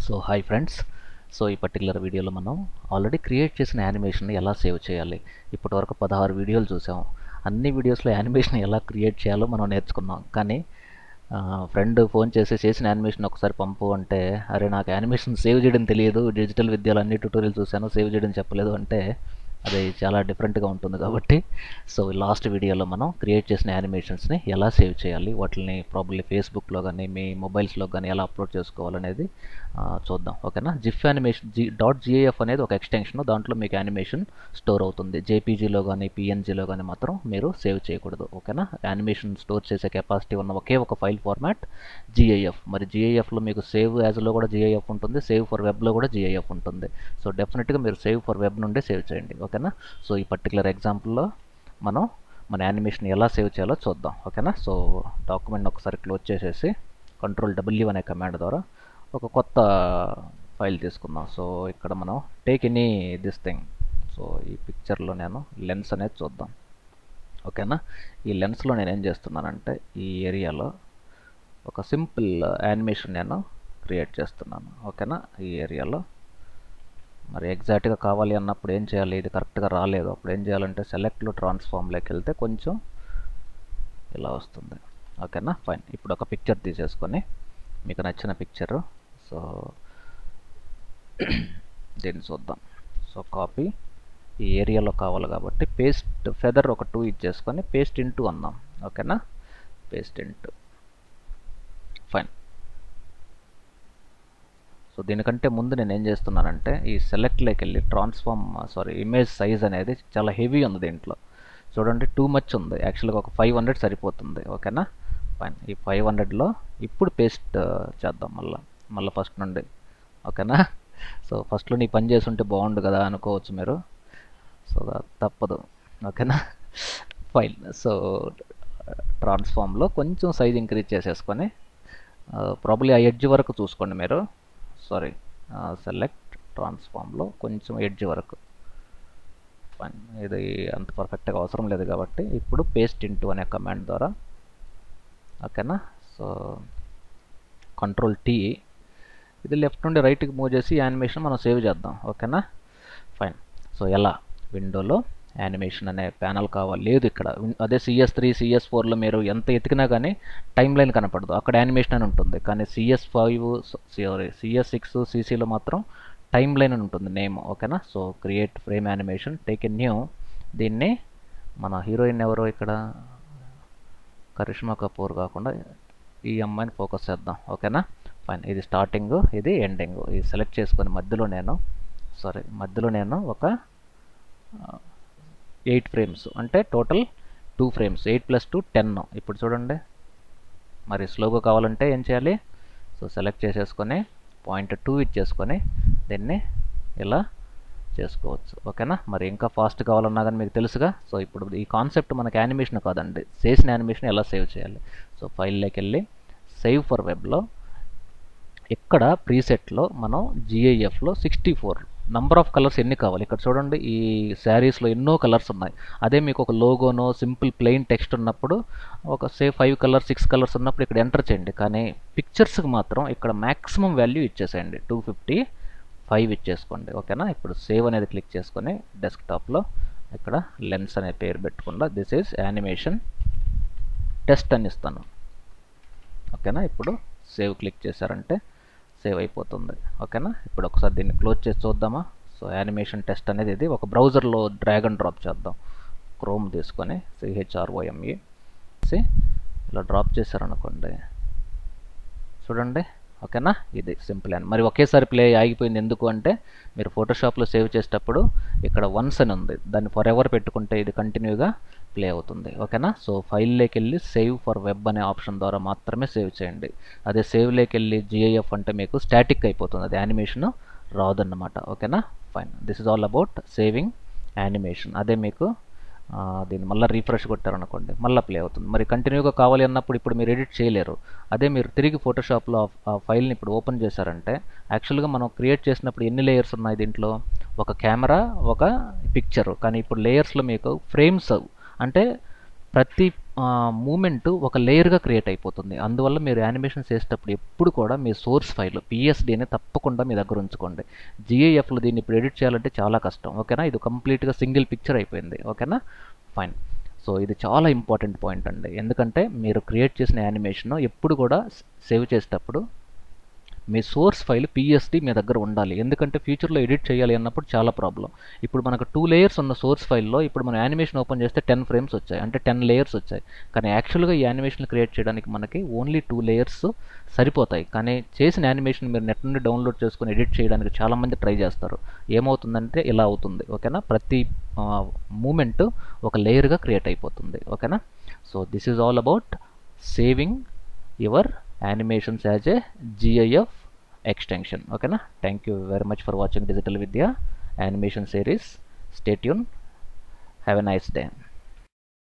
So hi friends. So ఈ particular వీడియోలో మనం ఆల్రెడీ క్రియేట్ చేసిన యానిమేషన్ని ఎలా సేవ్ చేయాలి. ఇప్పటివరకు 16 వీడియోలు చూసాం. అన్ని వీడియోస్లో యానిమేషన్ ఎలా క్రియేట్ చేయాలో మనం నేర్చుకున్నాం. కానీ ఫ్రెండ్ ఫోన్ చేసిన యానిమేషన్ ఒకసారి పంపు అంటే, అరే నాకు యానిమేషన్ సేవ్ చేయడం తెలియదు, డిజిటల్ విద్యలో అన్ని ట్యూటోరియల్ చూశాను, సేవ్ చేయడం చెప్పలేదు అంటే అది చాలా డిఫరెంట్గా ఉంటుంది. కాబట్టి సో లాస్ట్ వీడియోలో మనం క్రియేట్ చేసిన యానిమేషన్స్ని ఎలా సేవ్ చేయాలి, వాటిని ప్రాబ్లీ ఫేస్బుక్లో కానీ మీ మొబైల్స్లో కానీ ఎలా అప్లోడ్ చేసుకోవాలనేది చూద్దాం. ఓకేనా. జిఫ్ యానిమేషన్ .gif అనేది ఒక ఎక్స్టెన్షన్. దాంట్లో మీకు యానిమేషన్ స్టోర్ అవుతుంది. జేపీజీలో కానీ పిఎన్జీలో కానీ మాత్రం మీరు సేవ్ చేయకూడదు. ఓకేనా. యానిమేషన్ స్టోర్ చేసే కెపాసిటీ ఉన్న ఒకే ఒక ఫైల్ ఫార్మాట్ జిఐఎఫ్. మరి జిఐఎఫ్లో మీకు సేవ్ యాజ్లో కూడా జిఐఎఫ్ ఉంటుంది, సేవ్ ఫర్ వెబ్లో కూడా జిఐఎఫ్ ఉంటుంది. సో డెఫినెట్గా మీరు సేవ్ ఫర్ వెబ్ నుండే సేవ్ చేయండి. ఓకేనా. సో ఈ పర్టికులర్ ఎగ్జాంపుల్లో మనం మన యానిమేషన్ ఎలా సేవ్ చేయాలో చూద్దాం. ఓకేనా. సో డాక్యుమెంట్ని ఒకసారి క్లోజ్ చేసేసి Ctrl+W అనే కమాండ్ ద్వారా ఒక కొత్త ఫైల్ తీసుకుందాం. సో ఇక్కడ మనం take any this thing. So ఈ పిక్చర్లో నేను లెన్స్ అనేది చూద్దాం. ఓకేనా. ఈ లెన్స్లో నేను ఏం చేస్తున్నానంటే ఈ ఏరియాలో ఒక సింపుల్ యానిమేషన్ నేను క్రియేట్ చేస్తున్నాను. ఓకేనా. ఈ ఏరియాలో మరి ఎగ్జాక్ట్గా కావాలి అన్నప్పుడు ఏం చేయాలి, ఇది కరెక్ట్గా రాలేదు, అప్పుడు ఏం చేయాలంటే సెలెక్ట్లో ట్రాన్స్ఫార్మ్లోకి వెళ్తే కొంచెం ఇలా వస్తుంది. ఓకేనా. ఫైన్. ఇప్పుడు ఒక పిక్చర్ తీసేసుకొని మీకు నచ్చిన పిక్చరు, సో దీన్ని చూద్దాం. సో కాపీ ఈ ఏరియాలో కావాలి కాబట్టి పేస్ట్ ఫెదర్ ఒక 2 ఇచ్చేసుకొని పేస్ట్ ఇంటూ అన్నాం. ఓకేనా. Paste into. ఫైన్. సో దీనికంటే ముందు నేను ఏం చేస్తున్నానంటే ఈ సెలెక్ట్లోకి వెళ్ళి ఇమేజ్ సైజ్ అనేది చాలా హెవీ ఉంది దీంట్లో. చూడండి, టూ మచ్ ఉంది. యాక్చువల్గా ఒక 500 సరిపోతుంది. ఓకేనా. ఫైన్. ఈ 500లో ఇప్పుడు పేస్ట్ చేద్దాం మళ్ళీ ఫస్ట్ నుండి. ఓకేనా. సో ఫస్ట్లో నీ పని చేసి ఉంటే బాగుండు కదా అనుకోవచ్చు మీరు. సో తప్పదు. ఓకేనా. ఫైన్. సో ట్రాన్స్ఫార్మ్లో కొంచెం సైజ్ ఇంక్రీజ్ చేసేసుకొని ప్రాబ్లీ ఆ ఎడ్జ్ వరకు చూసుకోండి మీరు. సెలెక్ట్ ట్రాన్స్ఫార్మ్లో కొంచెం ఎడ్జ్ వరకు. ఫైన్. ఇది అంత పర్ఫెక్ట్గా అవసరం లేదు కాబట్టి ఇప్పుడు పేస్ట్ ఇంటూ అనే కమాండ్ ద్వారా. ఓకేనా. So Ctrl+T. ఇది లెఫ్ట్ నుండి రైట్కి మూవ్ చేసి యానిమేషన్ మనం సేవ్ చేద్దాం. ఓకేనా. ఫైన్. సో ఎలా విండోలో యానిమేషన్ అనే ప్యానల్ కావాలి. లేదు ఇక్కడ అదే CS3 CS4లో మీరు ఎంత ఎతికినా కానీ టైం లైన్ కనపడదు, అక్కడ యానిమేషన్ అని ఉంటుంది. కానీ CS6 CCలో మాత్రం టైం లైన్ అని ఉంటుంది నేమ్. ఓకేనా. So create frame animation, take a new. దీన్ని మన హీరోయిన్ ఎవరో ఇక్కడ కరిష్మా కపూర్ కాకుండా ఈ అమ్మాయిని ఫోకస్ చేద్దాం. ఓకేనా. ఫైన్. ఇది స్టార్టింగ్, ఇది ఎండింగ్. ఇది సెలెక్ట్ చేసుకొని మధ్యలో నేను ఒక 8 ఫ్రేమ్స్ అంటే టోటల్ 2 ఫ్రేమ్స్, 8+2 10. ఇప్పుడు చూడండి, మరి స్లోగా కావాలంటే ఏం చేయాలి, సో సెలెక్ట్ చేసేసుకొని .2 ఇచ్చేసుకొని దీన్ని ఇలా చేసుకోవచ్చు. ఓకేనా. మరి ఇంకా ఫాస్ట్ కావాలన్నా కానీ మీకు తెలుసుగా. సో ఇప్పుడు ఈ కాన్సెప్ట్ మనకి యానిమేషన్ కాదండి, చేసిన యానిమేషన్ ఎలా సేవ్ చేయాలి. సో ఫైల్లోకి వెళ్ళి సేవ్ ఫర్ వెబ్లో ఇక్కడ ప్రీసెట్లో మనం GIFలో 64 నంబర్ ఆఫ్ కలర్స్ ఎన్ని కావాలి ఇక్కడ చూడండి. ఈ శారీస్లో ఎన్నో కలర్స్ ఉన్నాయి. అదే మీకు ఒక లోగోనో సింపుల్ ప్లెయిన్ టెక్స్ట్ ఉన్నప్పుడు ఒక 5 కలర్స్ 6 కలర్స్ ఉన్నప్పుడు ఇక్కడ ఎంటర్ చేయండి. కానీ పిక్చర్స్కి మాత్రం ఇక్కడ మ్యాక్సిమం వాల్యూ ఇచ్చేసేయండి, 255 ఇచ్చేసుకోండి. ఓకేనా. ఇప్పుడు సేవ్ అనేది క్లిక్ చేసుకొని డెస్క్టాప్లో ఇక్కడ లెన్స్ అనే పేరు పెట్టకుండా దిస్ ఈజ్ యానిమేషన్ టెస్ట్ అని ఇస్తాను. ఓకేనా. ఇప్పుడు సేవ్ క్లిక్ చేశారంటే సేవ్ అయిపోతుంది. ఓకేనా. ఇప్పుడు ఒకసారి దీన్ని క్లోజ్ చేసి చూద్దామా. సో యానిమేషన్ టెస్ట్ అనేది ఇది ఒక బ్రౌజర్లో డ్రాగ్ అండ్ డ్రాప్ చేద్దాం. క్రోమ్ తీసుకొని CHROME ఇలా డ్రాప్ చేశారనుకోండి, చూడండి. ఓకేనా. ఇది సింపుల్ అని. మరి ఒకేసారి ప్లే ఆగిపోయింది ఎందుకు అంటే మీరు ఫోటోషాప్లో సేవ్ చేసేటప్పుడు ఇక్కడ వన్స్ అని ఉంది, దాన్ని ఫర్ ఎవర్ పెట్టుకుంటే ఇది కంటిన్యూగా ప్లే అవుతుంది. ఓకేనా. సో ఫైల్లోకి వెళ్ళి సేవ్ ఫర్ వెబ్ అనే ఆప్షన్ ద్వారా మాత్రమే సేవ్ చేయండి. అదే సేవ్లోకి వెళ్ళి GIF అంటే మీకు స్టాటిక్ అయిపోతుంది, అది యానిమేషన్ రాదన్నమాట. ఓకేనా. Fine. This is all about saving animation. అదే మీకు దీన్ని మళ్ళీ రీఫ్రెష్ కొట్టారనుకోండి మళ్ళీ ప్లే అవుతుంది. మరి కంటిన్యూగా కావాలి అన్నప్పుడు ఇప్పుడు మీరు ఎడిట్ చేయలేరు. అదే మీరు తిరిగి ఫోటోషాప్లో ఆ ఫైల్ని ఇప్పుడు ఓపెన్ చేశారంటే యాక్చువల్గా మనం క్రియేట్ చేసినప్పుడు ఎన్ని లేయర్స్ ఉన్నాయి దీంట్లో, ఒక కెమెరా ఒక పిక్చరు. కానీ ఇప్పుడు లేయర్స్లో మీకు ఫ్రేమ్స్ అంటే ప్రతి మూమెంట్ ఒక లేయర్గా క్రియేట్ అయిపోతుంది. అందువల్ల మీరు యానిమేషన్ చేసేటప్పుడు ఎప్పుడు కూడా మీ సోర్స్ ఫైల్ పిఎస్డీని తప్పకుండా మీ దగ్గర ఉంచుకోండి. జిఐఎఫ్లో దీన్ని ఇప్పుడు ఎడిట్ చేయాలంటే చాలా కష్టం. ఓకేనా, ఇది కంప్లీట్గా సింగిల్ పిక్చర్ అయిపోయింది. ఓకేనా, ఫైన్. సో ఇది చాలా ఇంపార్టెంట్ పాయింట్ అండి, ఎందుకంటే మీరు క్రియేట్ చేసిన యానిమేషన్ ఎప్పుడు కూడా సేవ్ చేసేటప్పుడు మీ సోర్స్ ఫైల్ పిఎస్డి మీ దగ్గర ఉండాలి. ఎందుకంటే ఫ్యూచర్లో ఎడిట్ చేయాలి అన్నప్పుడు చాలా ప్రాబ్లం. ఇప్పుడు మనకు 2 లేయర్స్ ఉన్న సోర్స్ ఫైల్లో ఇప్పుడు మనం యానిమేషన్ ఓపెన్ చేస్తే 10 ఫ్రేమ్స్ వచ్చాయి, అంటే 10 లేయర్స్ వచ్చాయి. కానీ యాక్చువల్గా ఈ యానిమేషన్ క్రియేట్ చేయడానికి మనకి ఓన్లీ 2 లేయర్స్ సరిపోతాయి. కానీ చేసిన యానిమేషన్ మీరు నెట్ నుండి డౌన్లోడ్ చేసుకుని ఎడిట్ చేయడానికి చాలామంది ట్రై చేస్తారు. ఏమవుతుందంటే ఇలా అవుతుంది. ఓకేనా, ప్రతి మూమెంట్ ఒక లేయర్గా క్రియేట్ అయిపోతుంది. ఓకేనా, so this is all about saving your animations as a GIF extension. Okay na, thank you very much for watching Digital Vidya animation series. Stay tuned, have a nice day.